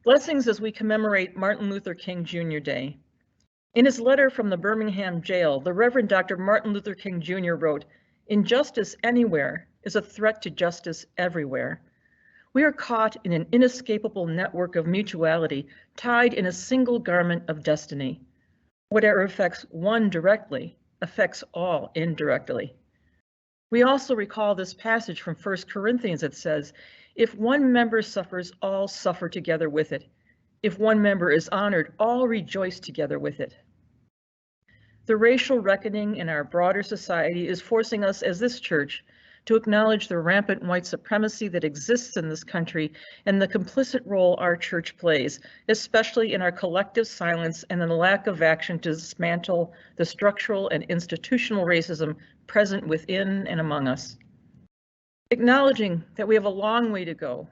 Blessings as we commemorate Martin Luther King Jr. Day. In his letter from the Birmingham jail, the Reverend Dr. Martin Luther King Jr. wrote, "Injustice anywhere is a threat to justice everywhere. We are caught in an inescapable network of mutuality, tied in a single garment of destiny. Whatever affects one directly affects all indirectly." We also recall this passage from 1 Corinthians that says, "If one member suffers, all suffer together with it. If one member is honored, all rejoice together with it." The racial reckoning in our broader society is forcing us as this church to acknowledge the rampant white supremacy that exists in this country and the complicit role our church plays, especially in our collective silence and in the lack of action to dismantle the structural and institutional racism present within and among us. Acknowledging that we have a long way to go,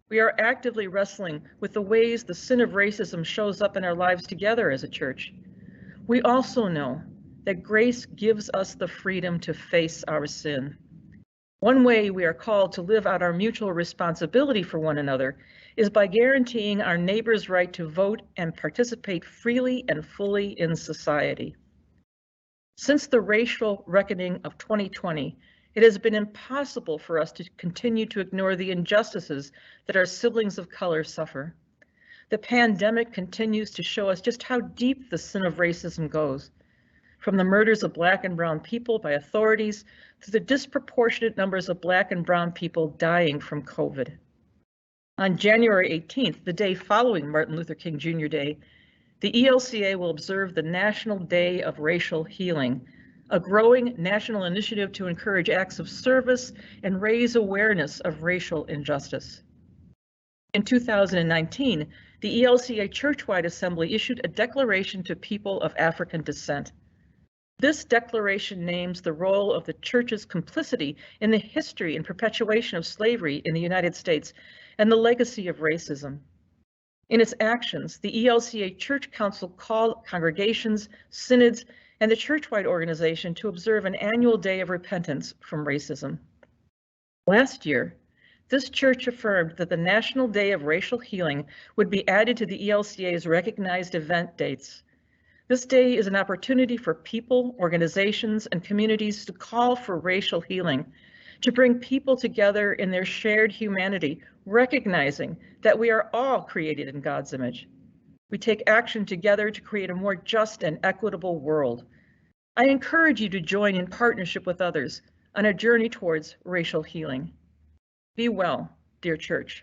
we are actively wrestling with the ways the sin of racism shows up in our lives together as a church. We also know that grace gives us the freedom to face our sin. One way we are called to live out our mutual responsibility for one another is by guaranteeing our neighbor's right to vote and participate freely and fully in society. Since the racial reckoning of 2020, it has been impossible for us to continue to ignore the injustices that our siblings of color suffer. The pandemic continues to show us just how deep the sin of racism goes, from the murders of Black and brown people by authorities to the disproportionate numbers of Black and brown people dying from COVID. On January 18th, the day following Martin Luther King Jr. Day, the ELCA will observe the National Day of Racial Healing, a growing national initiative to encourage acts of service and raise awareness of racial injustice. In 2019, the ELCA Churchwide Assembly issued a declaration to people of African descent. This declaration names the role of the church's complicity in the history and perpetuation of slavery in the United States and the legacy of racism. In its actions, the ELCA Church Council called congregations, synods, and the churchwide organization to observe an annual day of repentance from racism. Last year, this church affirmed that the National Day of Racial Healing would be added to the ELCA's recognized event dates. This day is an opportunity for people, organizations, and communities to call for racial healing, to bring people together in their shared humanity, recognizing that we are all created in God's image. We take action together to create a more just and equitable world. I encourage you to join in partnership with others on a journey towards racial healing. Be well, dear church.